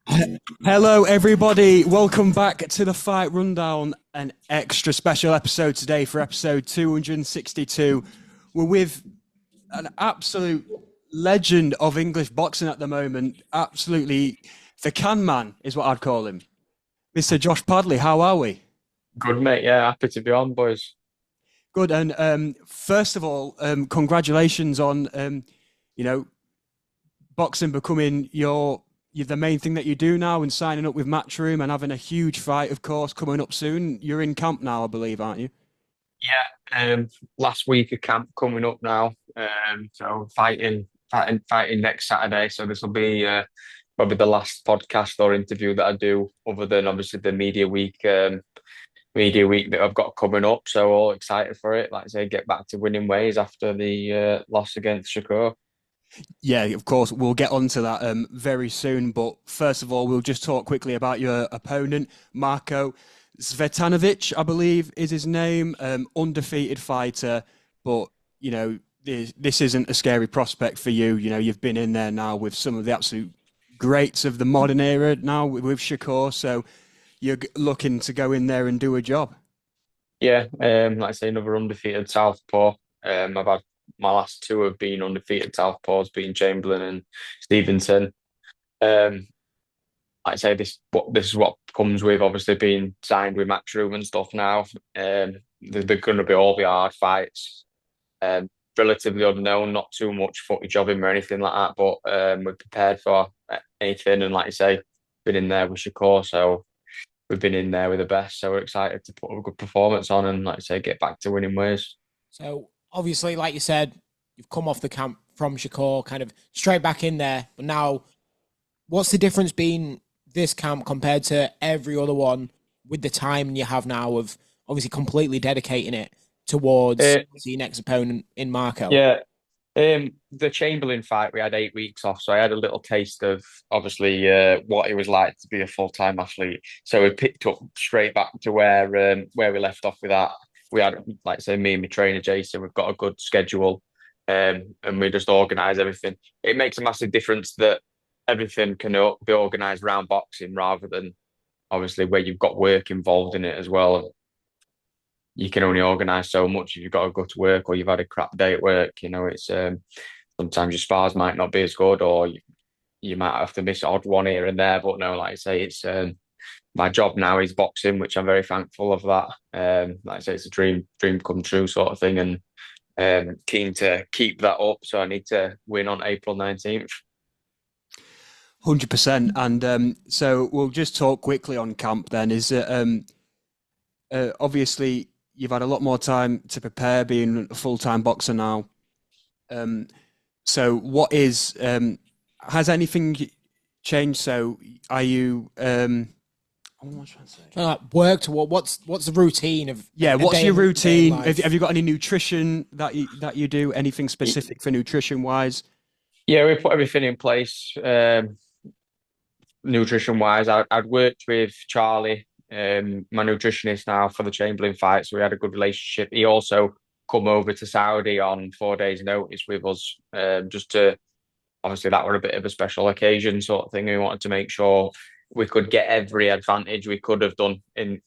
Hello, everybody. Welcome back to the Fight Rundown, an extra special episode today for episode 262. We're with an absolute legend of English boxing at the moment. Absolutely, the can man is what I'd call him. Mr. Josh Padley, how are we? Good mate, yeah, happy to be on, boys. Good. And first of all, congratulations on, you know, boxing becoming you're the main thing that you do now and signing up with Matchroom and having a huge fight, of course, coming up soon. You're in camp now, I believe, aren't you? Yeah, last week of camp coming up now. So fighting next Saturday. So this will be probably the last podcast or interview that I do, other than obviously the media week that I've got coming up. So all excited for it. Like I say, get back to winning ways after the loss against Shakur. Yeah, of course, we'll get onto that very soon. But first of all, we'll just talk quickly about your opponent, Marco Svetanovic, I believe is his name, undefeated fighter. But, this isn't a scary prospect for you. You've been in there now with some of the absolute greats of the modern era now with Shakur. So you're looking to go in there and do a job. Yeah, like I say, another undefeated southpaw. I've had my last two have been undefeated southpaws, being Chamberlain and Stevenson. Um, like I say, this is what comes with obviously being signed with Matchroom and stuff now. They're going to be all the hard fights. Um, Relatively unknown, not too much footage of him or anything like that, but we're prepared for anything. And like I say, been in there with Shakur, so we've been in there with the best. So we're excited to put a good performance on and, like I say, get back to winning ways. So obviously, like you said, you've come off the camp from Shakur, kind of straight back in there. But now, what's the difference been this camp compared to every other one with the time you have now of obviously completely dedicating it towards Uh, your next opponent in Marco? yeah, the Chamberlain fight, we had 8 weeks off, so I had a little taste of obviously what it was like to be a full-time athlete. So we picked up straight back to where we left off with that. We had, like I say, me and my trainer Jason, we've got a good schedule, and we just organise everything. It makes a massive difference that everything can be organised around boxing rather than obviously where you've got work involved in it as well. You can only organise so much if you've got to go to work or you've had a crap day at work. It's sometimes your spars might not be as good, or you might have to miss an odd one here and there. But no, like I say, it's my job now is boxing, which I'm very thankful of that. Like I say, it's a dream come true sort of thing, and keen to keep that up. So I need to win on April 19th. 100%. And so we'll just talk quickly on camp then. Is that obviously you've had a lot more time to prepare being a full time boxer now. Um, so has anything changed? So are you, what am I trying to say? Work to what's the routine of Yeah, a what's day your in day in routine? Have, life? have you got any nutrition that you do? Anything specific for nutrition wise? Yeah, we put everything in place. Nutrition wise, I'd worked with Charlie, my nutritionist now for the Chamberlain fight, so we had a good relationship. He also come over to Saudi on 4 days' notice with us, just to obviously that were a bit of a special occasion sort of thing. We wanted to make sure we could get every advantage we could have done in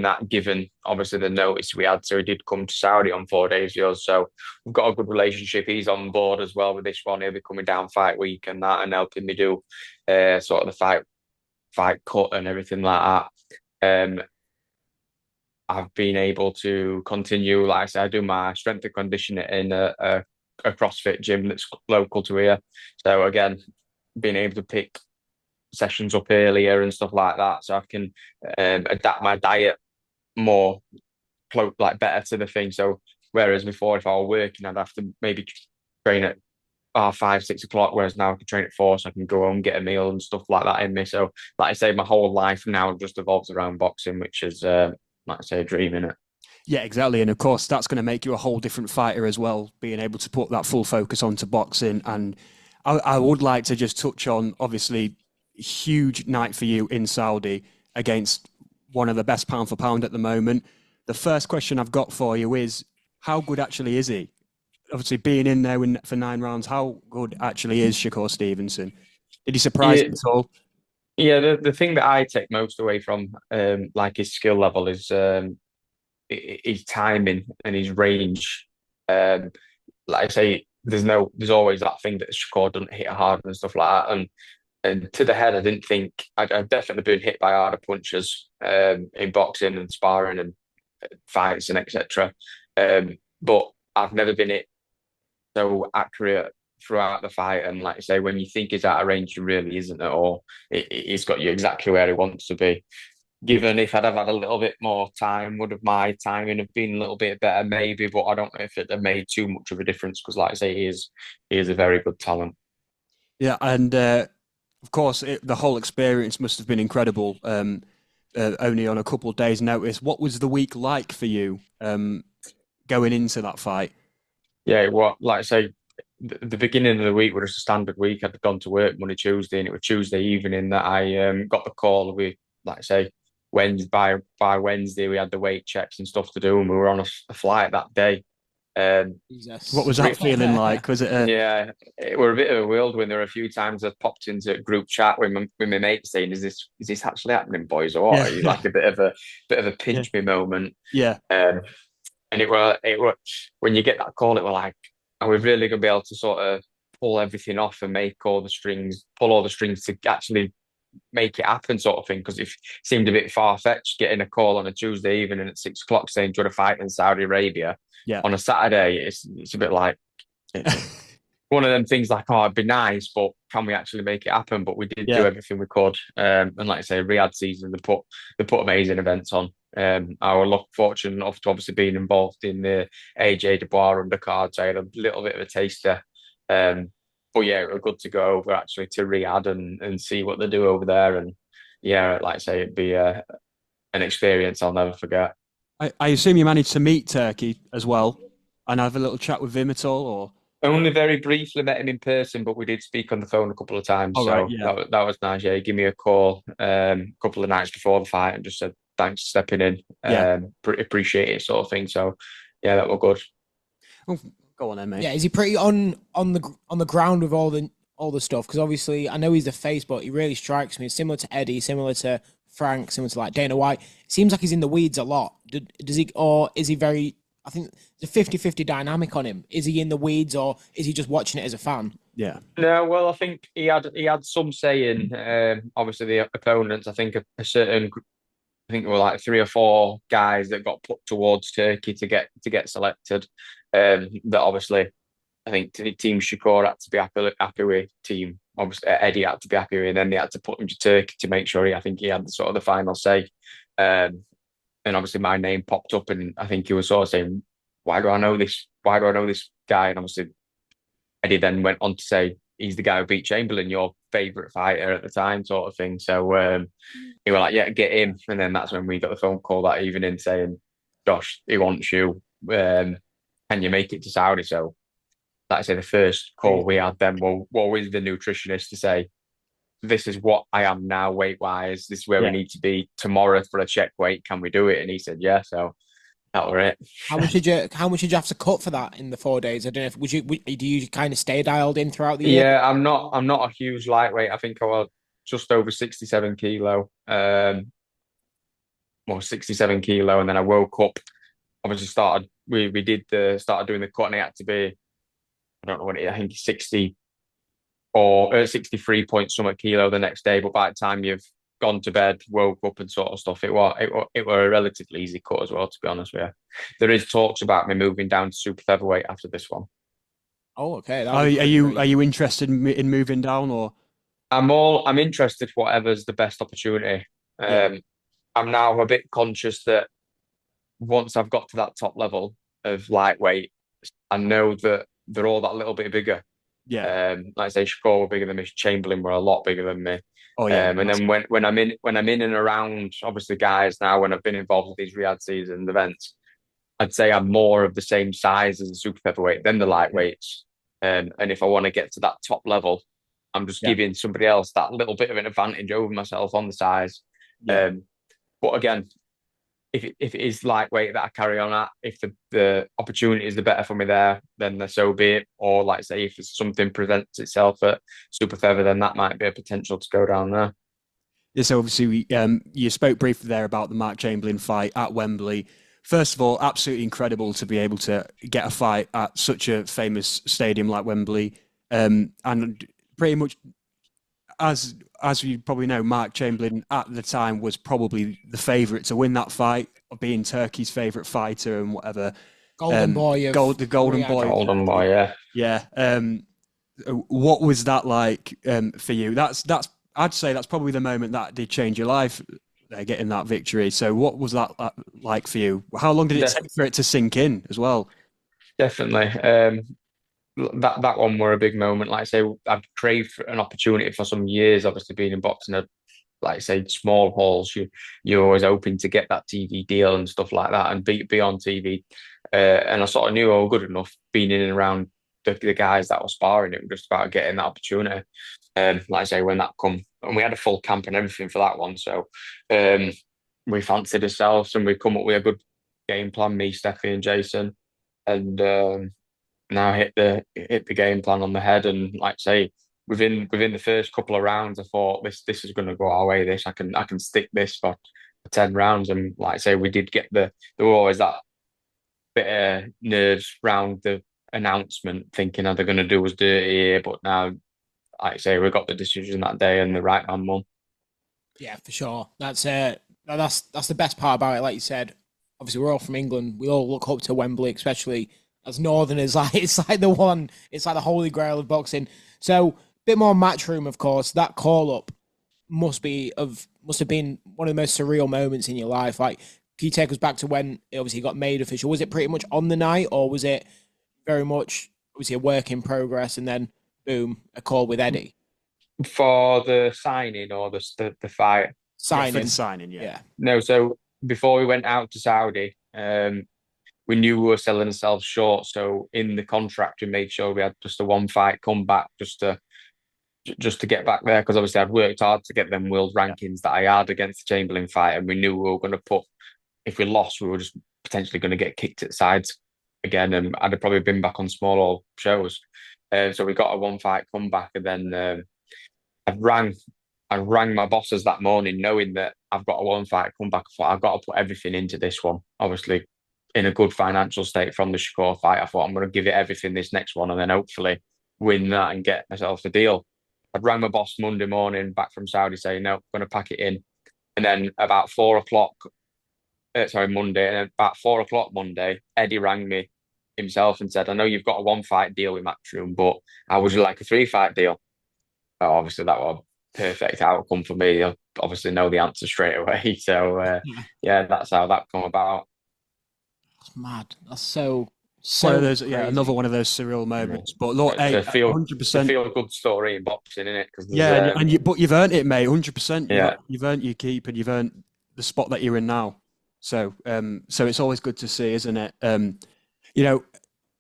that, given obviously the notice we had. So he did come to Saudi on 4 days with us. So we've got a good relationship. He's on board as well with this one. He'll be coming down fight week and that, and helping me do sort of the fight cut and everything like that. I've been able to continue, like I said, I do my strength and conditioning in a CrossFit gym that's local to here. So again, being able to pick sessions up earlier and stuff like that, so I can adapt my diet more like better to the thing. So whereas before, if I were working, I'd have to maybe train at 5, 6 o'clock, whereas now I can train at 4, so I can go home, get a meal and stuff like that in me. So, like I say, my whole life now just evolves around boxing, which is, like I say, a dream in it. Yeah, exactly. And of course, that's going to make you a whole different fighter as well, being able to put that full focus onto boxing. And I would like to just touch on, obviously, huge night for you in Saudi against one of the best pound for pound at the moment. The first question I've got for you is, how good actually is he? Obviously, being in there for 9 rounds, how good actually is Shakur Stevenson? Did he surprise Yeah, you at all? Yeah, the thing that I take most away from like his skill level is his timing and his range. Um, like I say, there's always that thing that Shakur doesn't hit hard and stuff like that. And to the head, I didn't think I've definitely been hit by harder punches in boxing and sparring and fights and etc. But I've never been hit so accurate throughout the fight. And like I say, when you think he's out of range, he really isn't at all. He's got you exactly where he wants to be. Given if I'd have had a little bit more time, would have my timing have been a little bit better, maybe, but I don't know if it had made too much of a difference because, like I say, he is a very good talent. Yeah, and of course, the whole experience must have been incredible. Only on a couple of days' notice. What was the week like for you going into that fight? Yeah, what like I say, the beginning of the week was just a standard week. I'd gone to work Monday, Tuesday, and it was Tuesday evening that I got the call. We, like I say, Wednesday by Wednesday we had the weight checks and stuff to do, and we were on a flight that day. Um, What Jesus. was that feeling like? Was it a yeah, it were a bit of a whirlwind. There were a few times I popped into a group chat with my mates saying, "Is this actually happening, boys, or what?" yeah, It was yeah, like a bit of a yeah, pinch me moment. yeah, Um, and it were when you get that call, it were like, are we really gonna be able to sort of pull everything off and pull all the strings to actually make it happen, sort of thing? Because it seemed a bit far fetched getting a call on a Tuesday evening at 6 o'clock saying, "Do you want to fight in Saudi Arabia yeah. on a Saturday?" It's a bit like one of them things like, oh, it'd be nice, but can we actually make it happen? But we did do Yeah. everything we could. And like I say, Riyadh season, they put amazing events on. I was fortunate enough to obviously being involved in the AJ Dubois undercard, so I had a little bit of a taster. But yeah, we're good to go over actually to Riyadh and see what they do over there. And yeah, like I say, it'd be an experience I'll never forget. I assume you managed to meet Turkey as well and have a little chat with him at all, or? Only very briefly met him in person, but we did speak on the phone a couple of times. All right, So yeah, that was nice. Yeah, he gave me a call a couple of nights before the fight and just said thanks for stepping in. yeah. Appreciate it, sort of thing. So yeah, that was good. Oh, go on then, mate. Yeah, is he pretty on the ground with all the stuff? Because obviously, I know he's the face, but he really strikes me similar to Eddie, similar to Frank, similar to like Dana White. It seems like he's in the weeds a lot. Does he, or is he very? I think the 50-50 dynamic on him. Is he in the weeds, or is he just watching it as a fan? Yeah, No, well, I think he had some say in obviously the opponents. I think a certain I think there were like three or four guys that got put towards Turkey to get selected. That obviously I think Team Shakur had to be happy with. Team obviously Eddie had to be happy with, and then they had to put him to Turkey to make sure I think he had the sort of the final say. Um, and obviously my name popped up, and I think he was sort of saying, "Why do I know this? Why do I know this guy?" And obviously Eddie then went on to say, "He's the guy who beat Chamberlain, your favourite fighter at the time," sort of thing. So he was like, "Yeah, get him." And then that's when we got the phone call that evening saying, "Josh, he wants you. Can you make it to Saudi?" So like I say, the first call we had then, well, what was the nutritionist to say, "This is what I am now weight wise. This is where we yeah. need to be tomorrow for a check weight. Can we do it?" And he said, "Yeah." So that was it. How much did you have to cut for that in the 4 days? I don't know if do you kind of stay dialed in throughout the year? Yeah, I'm not a huge lightweight. I think I was just over 67 kilo. Well, 67 kilo, and then I woke up. Obviously, we did started doing the cut, and it had to be, I don't know what I think it's 60 or 63 point something kilo the next day. But by the time you've gone to bed, woke up, and sort of stuff, it were a relatively easy cut as well. To be honest with you, there is talks about me moving down to super featherweight after this one. Oh, okay. That Are, would are be pretty you are crazy. you interested in moving down or? I'm interested whatever's the best opportunity. Yeah, Um, I'm now a bit conscious that once I've got to that top level of lightweight, I know that they're all that little bit bigger. yeah. Like I say, Shakur were bigger than me, Chamberlain were a lot bigger than me. Oh yeah, And then when I'm in and around, obviously guys now when I've been involved with these Riyadh season events, I'd say I'm more of the same size as a super featherweight than the yeah, lightweights. And if I want to get to that top level, I'm just yeah, giving somebody else that little bit of an advantage over myself on the size. yeah. Um, but again, if it is lightweight that I carry on at, if the opportunity is the better for me there, then so be it. Or like I say, if something presents itself at super feather, then that might be a potential to go down there. Yes, obviously, you spoke briefly there about the Mark Chamberlain fight at Wembley. First of all, absolutely incredible to be able to get a fight at such a famous stadium like Wembley. And pretty much, as you probably know, Mark Chamberlain at the time was probably the favourite to win that fight, being Turkey's favourite fighter and whatever. Golden boy of The golden Riyadh. boy. Golden boy, yeah. Yeah. What was that like for you? I'd say that's probably the moment that did change your life, getting that victory. So what was that like for you? How long did it take for it to sink in as well? Definitely. That one were a big moment. Like I say, I've craved an opportunity for some years. Obviously, being in boxing, like I say, small halls, you're always hoping to get that TV deal and stuff like that, and be on TV. And I sort of knew I was good enough being in and around the guys that were sparring. It was just about getting that opportunity. Like I say, when that come, and we had a full camp and everything for that one, so we fancied ourselves and we come up with a good game plan. Me, Steffi, and Jason, and now hit the game plan on the head. And like I say, within the first couple of rounds, I thought this is going to go our way. I can stick this for 10 rounds. And like I say, we did get there were always that bit of nerves round the announcement, thinking are they going to do us dirty here? But now, like I say, we got the decision that day and the right man won. Yeah, for sure. That's the best part about it. Like you said, obviously we're all from England. We all look up to Wembley, especially as Northerners. Like it's like the holy grail of boxing. So a bit more Matchroom, of course. That call up must have been one of the most surreal moments in your life. Like, can you take us back to when it obviously got made official? Was it pretty much on the night, or was it very much obviously a work in progress and then boom, a call with Eddie? For the signing or the fight? Signing. For the signing, yeah. Yeah. No, so before we went out to Saudi, we knew we were selling ourselves short. So in the contract, we made sure we had just a one fight comeback just to get back there, because obviously I'd worked hard to get them world rankings that I had against the Chamberlain fight, and we knew we were going to put, if we lost, we were just potentially going to get kicked at sides again, and I'd have probably been back on smaller shows. So we got a one fight comeback, and then I rang my bosses that morning, knowing that I've got a one fight comeback. I thought I've got to put everything into this one. Obviously, in a good financial state from the Shakur fight, I thought I'm going to give it everything this next one, and then hopefully win that and get myself a deal. I'd rang my boss Monday morning back from Saudi saying, no, I'm going to pack it in. And then about 4 o'clock, Monday, and then about 4 o'clock Monday, Eddie rang me himself and said, I know you've got a one fight deal with Matchroom, but how would you like a 3 fight deal? Oh, obviously, that was a perfect outcome for me. I obviously know the answer straight away. So, yeah, that's how that come about. That's mad. That's so One of those, crazy. another one of those surreal moments. But look, hey, It's a feel 100%. good story in boxing, isn't it? Yeah, but you've earned it, mate. 100%. Yeah. You've earned your keep, and you've earned the spot that you're in now. So, so it's always good to see, isn't it?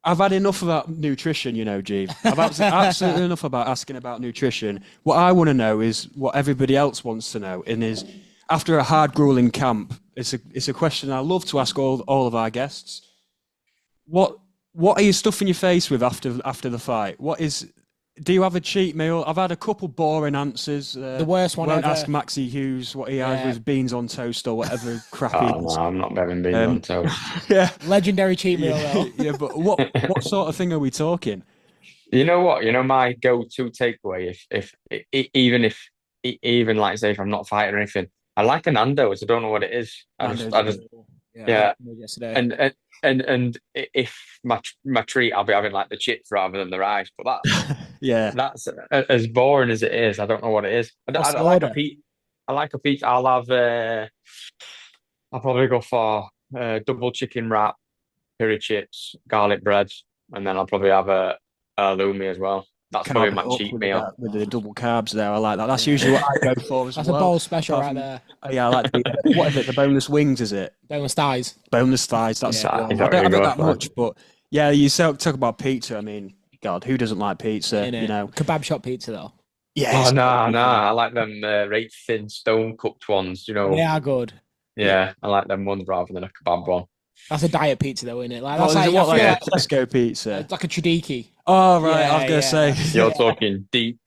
I've had enough about nutrition, G. I've absolutely enough about asking about nutrition. What I want to know is what everybody else wants to know, and is after a hard, grueling camp. It's a question I love to ask all of our guests. What are you stuffing your face with after the fight? Do you have a cheat meal? I've had a couple boring answers. The worst one won't ever. ask Maxie Hughes what he has with beans on toast or whatever crap he Oh, eats. no, I'm not having beans on toast. Yeah, Legendary cheat meal though. yeah, but what sort of thing are we talking? You know what? My go-to takeaway, even like say if I'm not fighting or anything, I like an Nando's. I don't know what it is. Yeah. Yesterday. And if my treat, I'll be having like the chips rather than the rice. But that's as boring as it is. I don't know what it is. I like a pizza. I like a pizza. I'll probably go for double chicken wrap, peri chips, garlic bread, and then I'll probably have a halloumi as well. That's probably my cheat meal. With the double carbs there, I like that. That's usually what I go for as That's well. a bowl special right there. Yeah, I like what is it? The boneless wings, is it? Boneless thighs. Boneless thighs. That's Yeah, I don't have it that much, but yeah, you talk about pizza. I mean, God, who doesn't like pizza? Kebab shop pizza though. Yeah. Oh no, I like them right thin stone cooked ones. They are good. Yeah, I like them ones rather than a kebab one. That's a diet pizza though, isn't it? Like That's like a Tesco pizza. It's like a Chudiki. Oh right, I was gonna say You're talking deep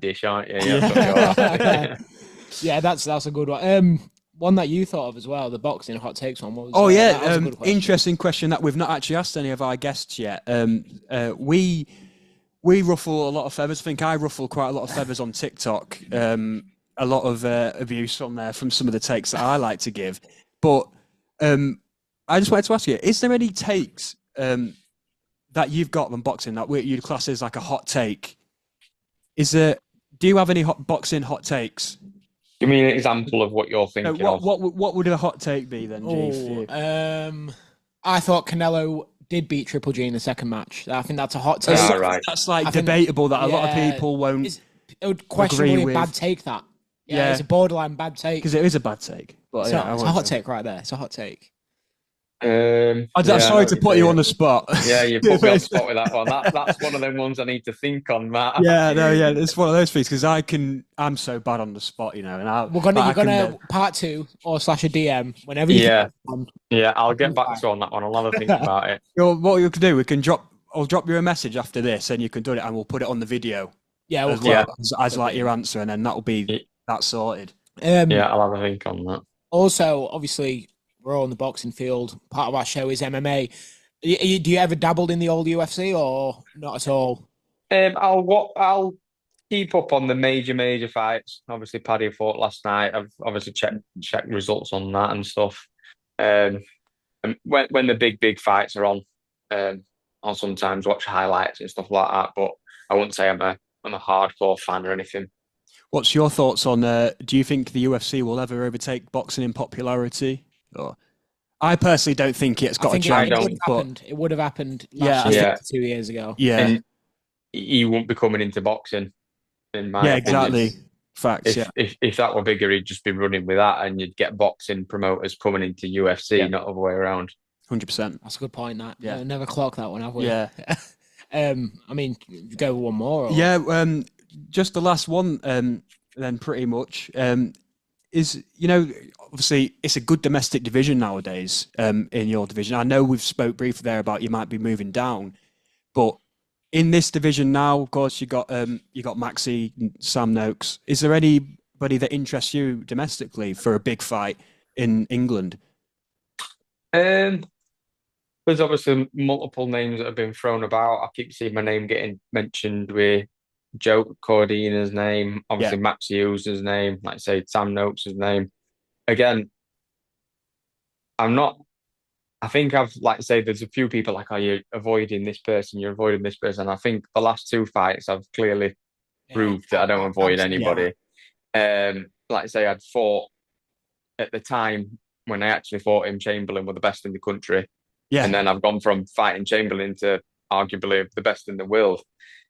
dish, aren't you? Yeah, that's a good one. One that you thought of as well, the boxing hot takes one was. Oh That was yeah, a good question. interesting question that we've not actually asked any of our guests yet. We ruffle a lot of feathers. I think I ruffle quite a lot of feathers on TikTok. A lot of abuse on there from some of the takes that I like to give. But I just wanted to ask you: is there any takes that you've got on boxing that you'd class as like a hot take? Do you have any boxing hot takes? Give me an example of what you're thinking of. What would a hot take be then, G? For you? I thought Canelo did beat Triple G in the second match. I think that's a hot take. Right. That's like debatable that a lot of people won't. It would questionably agree a with. bad take that. Yeah, Yeah. it's a borderline bad take. Because it is a bad take. But It's, yeah, not, it's a hot take right there. It's a hot take. I'm sorry to put you on the spot. Yeah, you put me on the spot with that one. That's one of them ones I need to think on, Matt. Yeah, it's one of those things because I'm so bad on the spot, and You're gonna part 2 or slash a DM whenever you. Yeah, I'll get back to you on that one. I'll have a think about it. What you can do, I'll drop you a message after this, and you can do it, and we'll put it on the video. Yeah, as like your answer, and then that'll be that sorted. Yeah, I'll have a think on that. Also, obviously, we're all in the boxing field. Part of our show is MMA. Do you ever dabbled in the old UFC or not at all? I'll keep up on the major fights. Obviously, Paddy fought last night. I've obviously checked results on that and stuff. And when the big fights are on, I'll sometimes watch highlights and stuff like that. But I wouldn't say I'm a hardcore fan or anything. What's your thoughts on? Do you think the UFC will ever overtake boxing in popularity? Or I personally don't think it's got a chance. It would have happened last year, 2 years ago. Yeah, and he won't be coming into boxing. In my opinion. Exactly. Facts. If that were bigger, he'd just be running with that, and you'd get boxing promoters coming into UFC, not other way around. 100%. That's a good point. That never clocked that one, have we? Yeah. I mean, go with one more. Or... Yeah. Just the last one. Then pretty much is obviously it's a good domestic division nowadays. In your division, I know we've spoke briefly there about you might be moving down, but in this division now, of course, you got Maxi and Sam Noakes. Is there anybody that interests you domestically for a big fight in England? There's obviously multiple names that have been thrown about. I keep seeing my name getting mentioned with Joe Cordina's name, obviously Max Hughes' name, like I say, Sam Noakes' name. Again, I think I've, like I say, there's a few people like, oh, you're avoiding this person. I think the last 2 fights I've clearly proved that I don't avoid anybody. Like I say, I'd fought at the time when I actually fought him, Chamberlain were the best in the country. Yeah. And then I've gone from fighting Chamberlain to arguably the best in the world.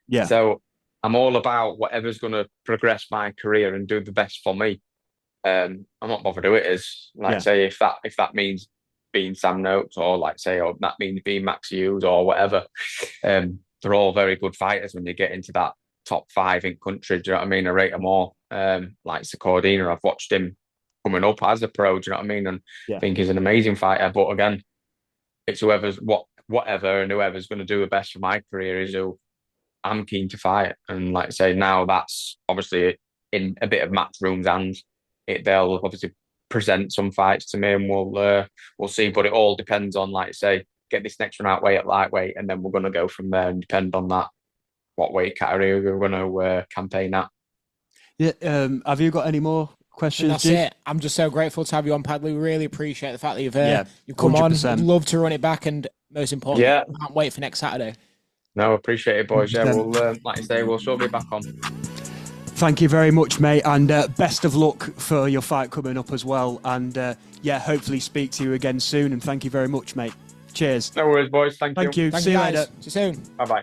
Yeah. So I'm all about whatever's going to progress my career and do the best for me. I'm not bothered who it is. Like I say, if that means being Sam Noakes, or like say, or that means being Max Hughes or whatever, they're all very good fighters when you get into that top 5 in country. Do you know what I mean? I rate them all. Like Cordina, I've watched him coming up as a pro. Do you know what I mean? And I think he's an amazing fighter. But again, it's whatever and whoever's going to do the best for my career is who I'm keen to fight. And like I say, now that's obviously in a bit of Matchroom's hands. They'll obviously present some fights to me, and we'll see. But it all depends on, like I say, get this next one out way at lightweight, and then we're going to go from there and depend on that what weight category we're going to campaign at. Yeah. Have you got any more questions? That's it. I'm just so grateful to have you on, Padley. Really appreciate the fact that you've come 100%. On. I'd love to run it back, and most importantly, can't wait for next Saturday. No, appreciate it, boys. Yeah, we'll like I say, we'll sure be back on. Thank you very much, mate, and best of luck for your fight coming up as well. And hopefully speak to you again soon. And thank you very much, mate. Cheers. No worries, boys. Thank you. Thank you. See you later. See you soon. Bye bye.